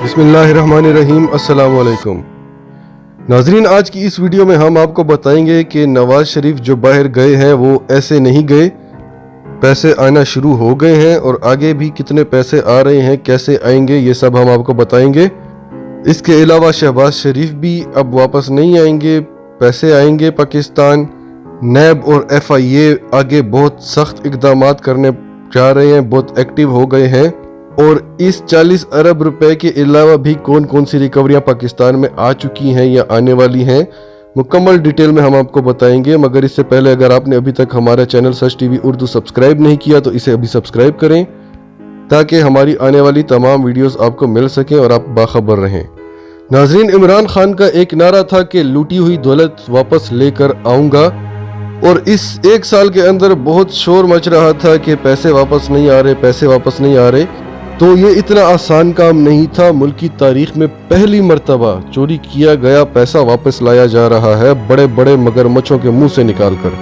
بسم اللہ الرحمن الرحیم۔ السلام علیکم ناظرین، آج کی اس ویڈیو میں ہم آپ کو بتائیں گے کہ نواز شریف جو باہر گئے ہیں وہ ایسے نہیں گئے، پیسے آنا شروع ہو گئے ہیں اور آگے بھی کتنے پیسے آ رہے ہیں، کیسے آئیں گے، یہ سب ہم آپ کو بتائیں گے۔ اس کے علاوہ شہباز شریف بھی اب واپس نہیں آئیں گے، پیسے آئیں گے پاکستان۔ نیب اور ایف آئی اے آگے بہت سخت اقدامات کرنے جا رہے ہیں، بہت ایکٹیو ہو گئے ہیں، اور اس 40 ارب روپے کے علاوہ بھی کون کون سی ریکوریاں پاکستان میں آ چکی ہیں یا آنے والی ہیں، مکمل ڈیٹیل میں ہم آپ کو بتائیں گے۔ مگر اس سے پہلے اگر آپ نے ابھی تک ہمارا چینل سچ ٹی وی اردو سبسکرائب نہیں کیا تو اسے ابھی سبسکرائب کریں تاکہ ہماری آنے والی تمام ویڈیوز آپ کو مل سکیں اور آپ باخبر رہیں۔ ناظرین، عمران خان کا ایک نعرہ تھا کہ لوٹی ہوئی دولت واپس لے کر آؤں گا، اور اس ایک سال کے اندر بہت شور مچ رہا تھا کہ پیسے واپس نہیں آ رہے، پیسے واپس نہیں آ رہے۔ تو یہ اتنا آسان کام نہیں تھا، ملک کی تاریخ میں پہلی مرتبہ چوری کیا گیا پیسہ واپس لایا جا رہا ہے، بڑے بڑے مگرمچھوں کے منہ سے نکال کر۔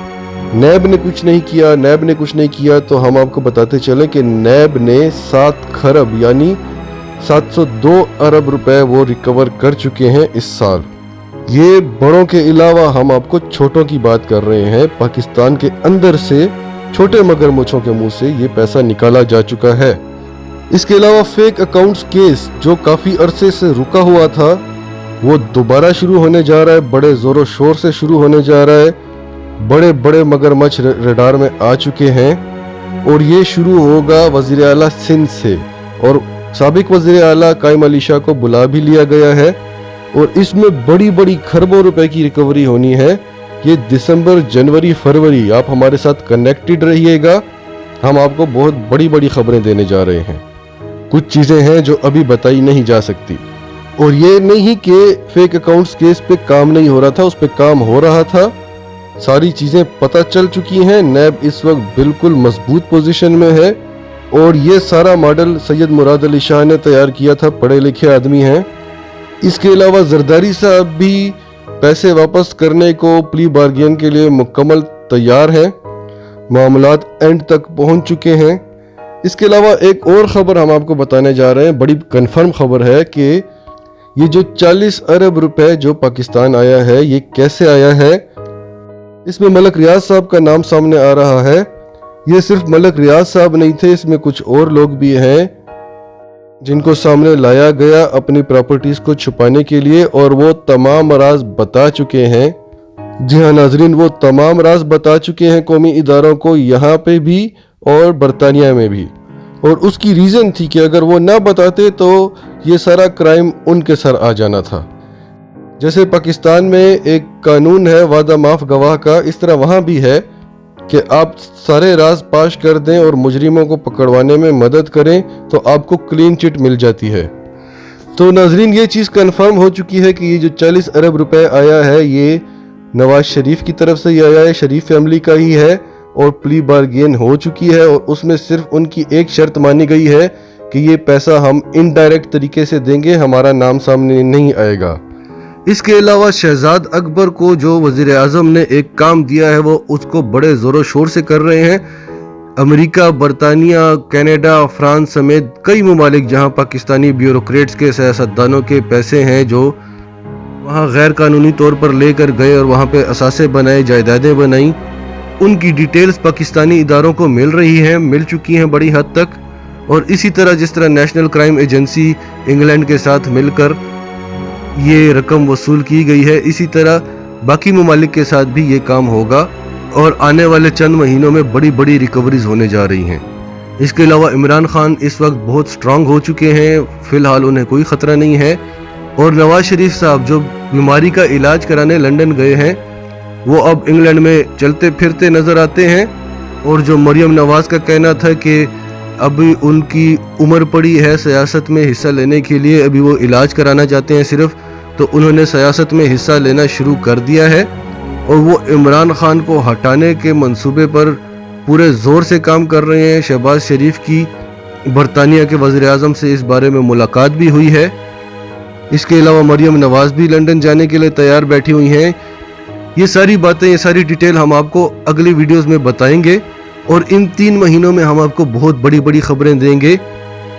نیب نے کچھ نہیں کیا تو ہم آپ کو بتاتے چلیں کہ نیب نے 7 کھرب یعنی 702 ارب روپے وہ ریکور کر چکے ہیں اس سال۔ یہ بڑوں کے علاوہ ہم آپ کو چھوٹوں کی بات کر رہے ہیں، پاکستان کے اندر سے چھوٹے مگرمچھوں کے منہ سے یہ پیسہ نکالا جا چکا ہے۔ اس کے علاوہ فیک اکاؤنٹس کیس جو کافی عرصے سے رکا ہوا تھا وہ دوبارہ شروع ہونے جا رہا ہے، بڑے زور و شور سے شروع ہونے جا رہا ہے، بڑے بڑے مگرمچھ ریڈار میں آ چکے ہیں، اور یہ شروع ہوگا وزیر اعلیٰ سندھ سے، اور سابق وزیر اعلیٰ قائم علی شاہ کو بلا بھی لیا گیا ہے، اور اس میں بڑی بڑی کھربوں روپے کی ریکوری ہونی ہے۔ یہ دسمبر، جنوری، فروری آپ ہمارے ساتھ کنیکٹڈ رہیے گا، ہم آپ کو بہت بڑی بڑی خبریں دینے جا رہے ہیں۔ کچھ چیزیں ہیں جو ابھی بتائی نہیں جا سکتی، اور یہ نہیں کہ فیک اکاؤنٹس کیس پہ کام نہیں ہو رہا تھا، اس پہ کام ہو رہا تھا، ساری چیزیں پتہ چل چکی ہیں۔ نیب اس وقت بالکل مضبوط پوزیشن میں ہے، اور یہ سارا ماڈل سید مراد علی شاہ نے تیار کیا تھا، پڑھے لکھے آدمی ہیں۔ اس کے علاوہ زرداری صاحب بھی پیسے واپس کرنے کو پلی بارگین کے لیے مکمل تیار ہیں، معاملات اینڈ تک پہنچ چکے ہیں۔ اس کے علاوہ ایک اور خبر ہم آپ کو بتانے جا رہے ہیں، بڑی کنفرم خبر ہے کہ یہ جو 40 ارب روپے جو پاکستان آیا ہے یہ کیسے آیا ہے۔ اس میں ملک ریاض صاحب کا نام سامنے آ رہا ہے۔ یہ صرف ملک ریاض صاحب نہیں تھے، اس میں کچھ اور لوگ بھی ہیں جن کو سامنے لایا گیا اپنی پراپرٹیز کو چھپانے کے لیے، اور وہ تمام راز بتا چکے ہیں۔ جی ہاں ناظرین، وہ تمام راز بتا چکے ہیں قومی اداروں کو، یہاں پہ بھی اور برطانیہ میں بھی، اور اس کی ریزن تھی کہ اگر وہ نہ بتاتے تو یہ سارا کرائم ان کے سر آ جانا تھا۔ جیسے پاکستان میں ایک قانون ہے وعدہ معاف گواہ کا، اس طرح وہاں بھی ہے کہ آپ سارے راز پاش کر دیں اور مجرموں کو پکڑوانے میں مدد کریں تو آپ کو کلین چٹ مل جاتی ہے۔ تو ناظرین، یہ چیز کنفرم ہو چکی ہے کہ یہ جو 40 ارب روپے آیا ہے یہ نواز شریف کی طرف سے ہی آیا ہے، شریف فیملی کا ہی ہے، اور پلی بارگین ہو چکی ہے، اور اس میں صرف ان کی ایک شرط مانی گئی ہے کہ یہ پیسہ ہم انڈائریکٹ طریقے سے دیں گے، ہمارا نام سامنے نہیں آئے گا۔ اس کے علاوہ شہزاد اکبر کو جو وزیر اعظم نے ایک کام دیا ہے وہ اس کو بڑے زور و شور سے کر رہے ہیں۔ امریکہ، برطانیہ، کینیڈا، فرانس سمیت کئی ممالک جہاں پاکستانی بیوروکریٹس کے، سیاستدانوں کے پیسے ہیں جو وہاں غیر قانونی طور پر لے کر گئے اور وہاں پہ اثاثے بنائے، جائیدادیں بنائیں، ان کی ڈیٹیلز پاکستانی اداروں کو مل رہی ہیں، مل چکی ہیں بڑی حد تک، اور اسی طرح جس طرح نیشنل کرائم ایجنسی انگلینڈ کے ساتھ مل کر یہ رقم وصول کی گئی ہے، اسی طرح باقی ممالک کے ساتھ بھی یہ کام ہوگا، اور آنے والے چند مہینوں میں بڑی بڑی ریکوریز ہونے جا رہی ہیں۔ اس کے علاوہ عمران خان اس وقت بہت سٹرونگ ہو چکے ہیں، فی الحال انہیں کوئی خطرہ نہیں ہے، اور نواز شریف صاحب جو بیماری کا علاج کرانے لندن گئے ہیں وہ اب انگلینڈ میں چلتے پھرتے نظر آتے ہیں، اور جو مریم نواز کا کہنا تھا کہ ابھی ان کی عمر پڑی ہے سیاست میں حصہ لینے کے لیے، ابھی وہ علاج کرانا چاہتے ہیں صرف، تو انہوں نے سیاست میں حصہ لینا شروع کر دیا ہے، اور وہ عمران خان کو ہٹانے کے منصوبے پر پورے زور سے کام کر رہے ہیں۔ شہباز شریف کی برطانیہ کے وزیر اعظم سے اس بارے میں ملاقات بھی ہوئی ہے۔ اس کے علاوہ مریم نواز بھی لندن جانے کے لیے تیار بیٹھی ہوئی ہیں۔ یہ ساری باتیں، یہ ساری ڈیٹیل ہم آپ کو اگلی ویڈیوز میں بتائیں گے، اور ان 3 مہینوں میں ہم آپ کو بہت بڑی بڑی خبریں دیں گے۔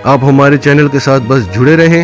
آپ ہمارے چینل کے ساتھ بس جڑے رہیں۔